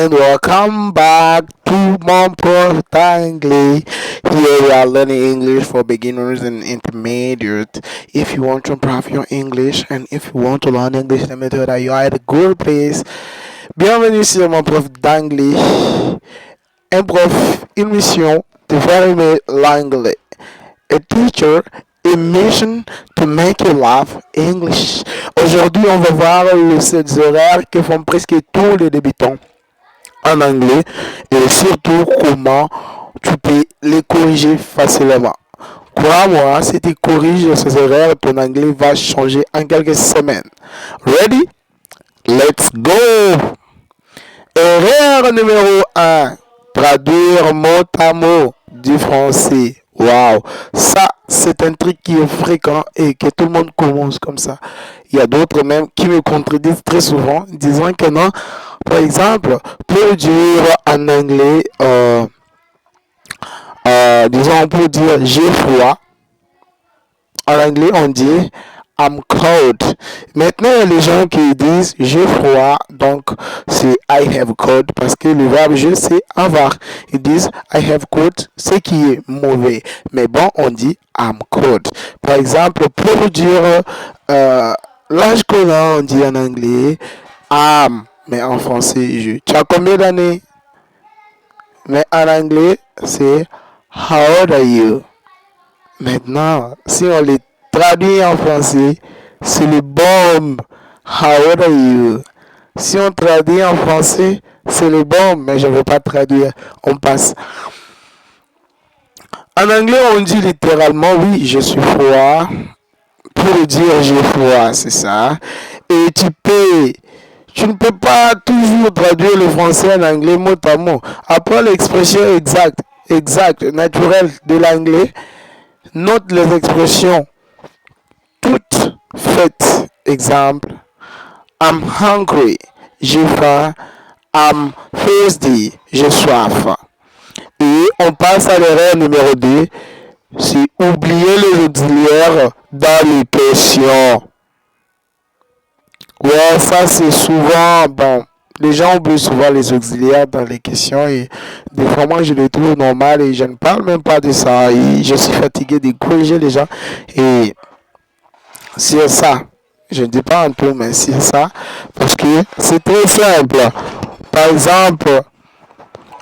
and welcome back to mon prof d'anglais. Here we are learning English for beginners and intermediate. If you want to improve your English and if you want to learn English, let me tell you that you are at a good place. Bienvenue sur mon prof d'anglais. Un prof, une mission de faire aimer l'anglais. A teacher, a mission to make you laugh English. Aujourd'hui, on va voir ces horaires que font presque tous les débutants en anglais et surtout comment tu peux les corriger facilement. Crois-moi, si tu corriges ces erreurs, ton anglais va changer en quelques semaines. Ready? Let's go! Erreur numéro 1. Traduire mot à mot du français. Wow, ça c'est un truc qui est fréquent et que tout le monde commence comme ça. Il y a d'autres même qui me contredisent très souvent, disant que non. Par exemple, pour dire en anglais, disons pour dire j'ai froid, en anglais on dit I'm cold. Maintenant, il y a les gens qui disent j'ai froid, donc c'est I have cold parce que le verbe je c'est avoir. Ils disent I have cold, ce qui est mauvais. Mais bon, on dit I'm cold. Par exemple, pour dire l'âge qu'on a, on dit en anglais am, mais en français je. Tu as combien d'années? Mais en anglais, c'est how old are you? Maintenant, si on les traduit en français, c'est le bombe. How old are you? Si on traduit en français, c'est le bombe, mais je ne vais pas traduire. On passe. En anglais, on dit littéralement oui, je suis froid. Pour dire j'ai froid, c'est ça. Et tu ne peux pas toujours traduire le français en anglais mot à mot. Après l'expression exacte, naturelle de l'anglais, note les expressions toutes faites. Exemple, I'm hungry, j'ai faim. I'm thirsty, j'ai soif. Et on passe à l'erreur numéro 2, c'est oublier les auxiliaires dans les questions. Ouais, ça c'est souvent, bon, les gens oublient souvent les auxiliaires dans les questions et des fois moi je les trouve normal et je ne parle même pas de ça et je suis fatigué de corriger les gens et c'est ça. Je ne dis pas en tout, mais c'est ça. Parce que c'est très simple. Par exemple,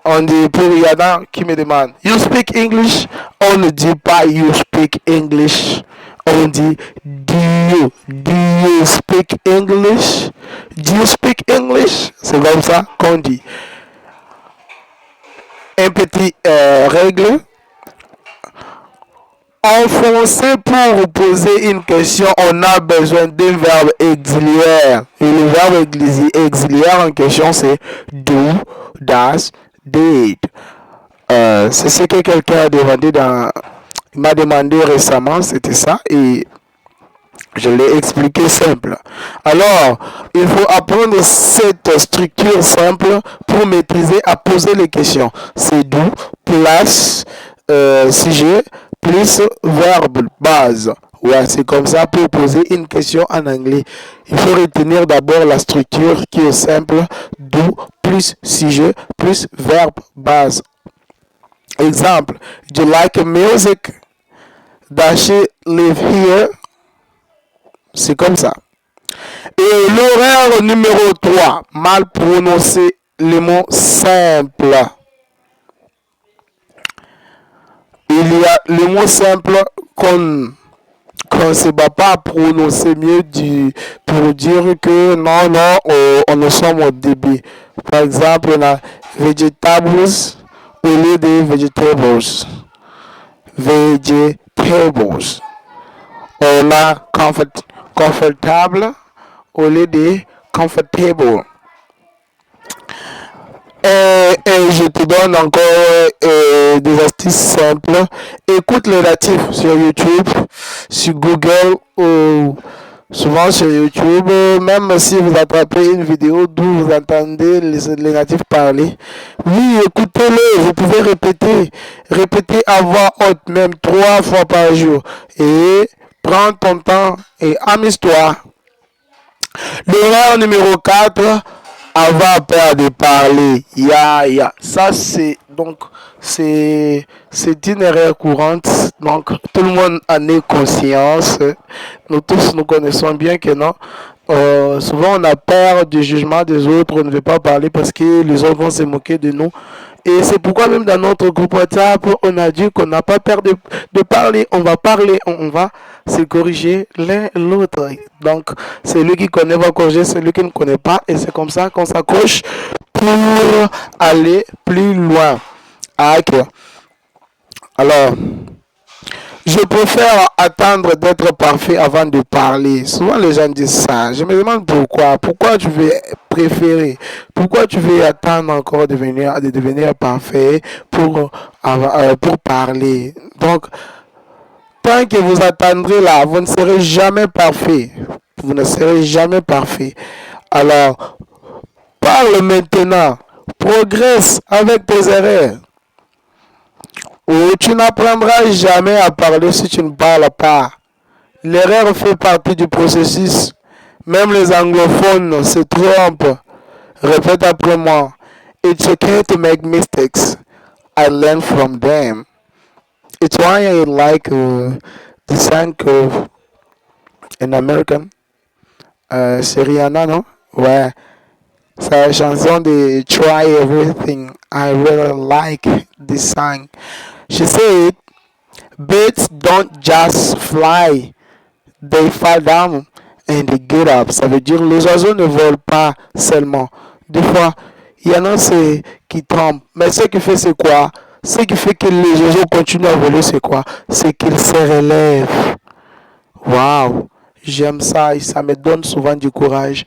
on dit, pour il y en a qui me demandent, you speak English? On ne dit pas you speak English. On dit, do you speak English? Do you speak English? C'est comme ça qu'on dit. Un petit règle. En français, pour poser une question, on a besoin d'un verbe auxiliaire. Et le verbe auxiliaire en question, c'est do, does, did. C'est ce que quelqu'un a demandé il m'a demandé récemment, c'était ça. Et je l'ai expliqué simple. Alors, il faut apprendre cette structure simple pour maîtriser à poser les questions. C'est do, place, sujet, plus verbe base. Ouais, c'est comme ça pour poser une question en anglais. Il faut retenir d'abord la structure qui est simple. Do plus sujet plus verbe base. Exemple, do you like music? Does she live here? C'est comme ça. Et l'horaire numéro 3, mal prononcer les mots simples. Il y a le mot simple qu'on ne se bat pas à prononcer mieux pour dire que non, on ne sommes au début. Par exemple, on a vegetables au lieu de vegetables. Vegetables. On a comfortable au lieu de comfortable. Et je te donne encore des astuces simples. Écoute les natifs sur YouTube, sur Google ou souvent sur YouTube. Même si vous attrapez une vidéo d'où vous entendez les natifs parler, oui, écoutez-les. Vous pouvez répéter à voix haute, même 3 fois par jour. Et prends ton temps et amuse-toi. L'erreur numéro 4. Avoir peur de parler. Ça, c'est donc c'est une erreur courante. Donc, tout le monde en est conscience. Nous tous, nous connaissons bien que non. Souvent, on a peur du jugement des autres. On ne veut pas parler parce que les autres vont se moquer de nous. Et c'est pourquoi même dans notre groupe WhatsApp, on a dit qu'on n'a pas peur de parler. On va parler, on va se corriger l'un l'autre. Donc, celui qui connaît va corriger celui qui ne connaît pas. Et c'est comme ça qu'on s'accroche pour aller plus loin. Ah, ok. Alors, je préfère attendre d'être parfait avant de parler. Souvent, les gens disent ça. Je me demande pourquoi. Pourquoi tu veux préférer? Pourquoi tu veux attendre encore de devenir parfait pour parler? Donc, tant que vous attendrez là, vous ne serez jamais parfait. Vous ne serez jamais parfait. Alors, parle maintenant. Progresse avec tes erreurs. Ou tu n'apprendras jamais à parler si tu ne parles pas. L'erreur fait partie du processus. Même les anglophones se trompent. Répète après moi. It's okay to make mistakes. I learn from them. It's why I like the song of an American. C'est Rihanna, non? Ouais. C'est la chanson de Try Everything. I really like this song. She said, birds don't just fly. They fall down and they get up. Ça veut dire les oiseaux ne volent pas seulement. Des fois, il y en a qui tombent. Mais ce qui fait c'est quoi? Ce qui fait que les oiseaux continuent à voler c'est quoi? C'est qu'ils se relèvent. Waouh! J'aime ça et ça me donne souvent du courage.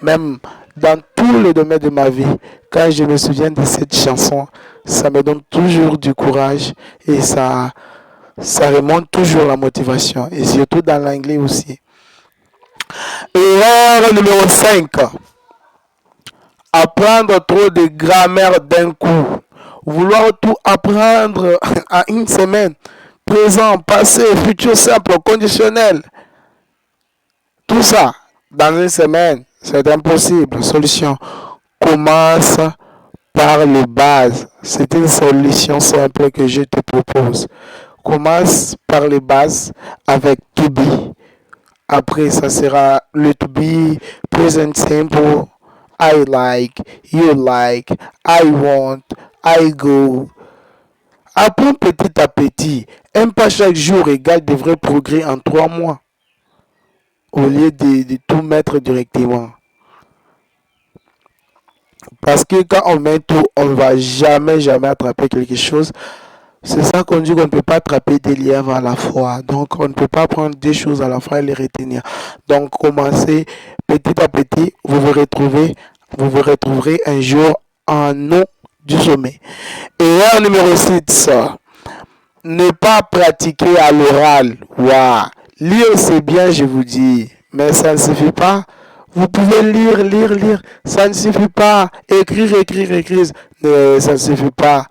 Même dans tous les domaines de ma vie, quand je me souviens de cette chanson, ça me donne toujours du courage et ça remonte toujours la motivation. Et surtout dans l'anglais aussi. Erreur numéro 5. Apprendre trop de grammaire d'un coup. Vouloir tout apprendre en une semaine. Présent, passé, futur simple, conditionnel. Tout ça dans une semaine, c'est impossible. Solution. Commence par les bases. C'est une solution simple que je te propose. Commence par les bases avec to be. Après, ça sera le to be, present simple, I like, you like, I want, I go. Apprends petit à petit. Un pas chaque jour égale de vrais progrès en 3 mois. Au lieu de tout mettre directement. Parce que quand on met tout, on ne va jamais attraper quelque chose. C'est ça qu'on dit qu'on ne peut pas attraper des lièvres à la fois. Donc, on ne peut pas prendre des choses à la fois et les retenir. Donc, commencez petit à petit. Vous vous retrouverez un jour en haut du sommet. Erreur numéro 6. Ne pas pratiquer à l'oral. Wow. Lire, c'est bien, je vous dis. Mais ça ne suffit pas. Vous pouvez lire. Ça ne suffit pas. Écrire. Ça ne suffit pas.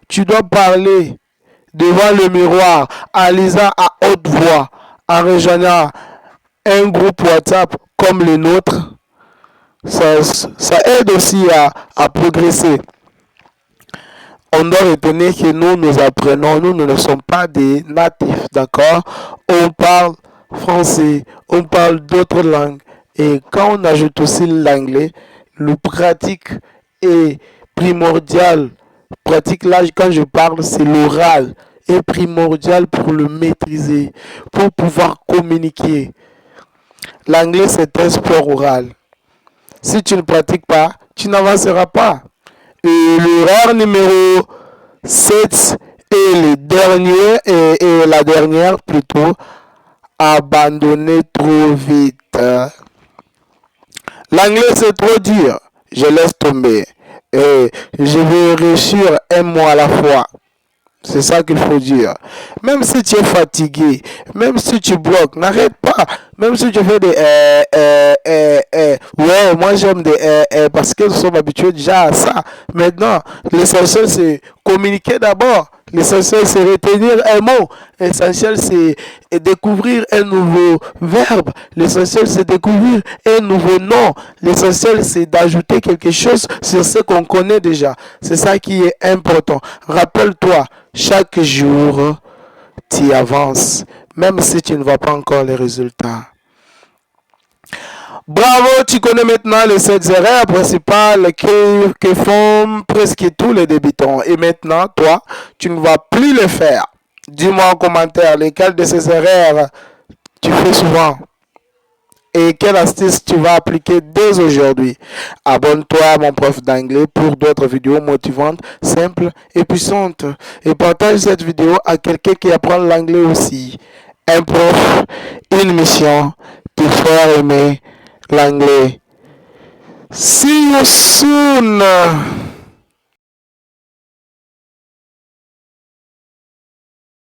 Tu dois parler devant le miroir en lisant à haute voix, en rejoignant un groupe WhatsApp comme le nôtre. Ça aide aussi à progresser. On doit retenir que nous apprenons, nous ne sommes pas des natifs, d'accord? On parle français, on parle d'autres langues. Et quand on ajoute aussi l'anglais, le pratique est primordial. Pratique là, quand je parle, c'est l'oral est primordial pour le maîtriser, pour pouvoir communiquer. L'anglais, c'est un sport oral. Si tu ne pratiques pas, tu n'avanceras pas. Et l'erreur numéro 7 est la dernière plutôt, abandonner trop vite. L'anglais c'est trop dur, je laisse tomber. Et je vais réussir un mois à la fois. C'est ça qu'il faut dire. Même si tu es fatigué, même si tu bloques, n'arrête pas. Même si tu fais des ouais, moi j'aime des parce que nous sommes habitués déjà à ça. Maintenant, l'essentiel c'est communiquer d'abord. L'essentiel, c'est retenir un mot. L'essentiel, c'est découvrir un nouveau verbe. L'essentiel, c'est découvrir un nouveau nom. L'essentiel, c'est d'ajouter quelque chose sur ce qu'on connaît déjà. C'est ça qui est important. Rappelle-toi, chaque jour, tu avances, même si tu ne vois pas encore les résultats. Bravo, tu connais maintenant les 7 erreurs principales que font presque tous les débutants. Et maintenant, toi, tu ne vas plus les faire. Dis-moi en commentaire lesquelles de ces erreurs tu fais souvent et quelle astuce tu vas appliquer dès aujourd'hui. Abonne-toi à mon prof d'anglais pour d'autres vidéos motivantes, simples et puissantes. Et partage cette vidéo à quelqu'un qui apprend l'anglais aussi. Un prof, une mission, pour faire aimer l'anglais. See you soon.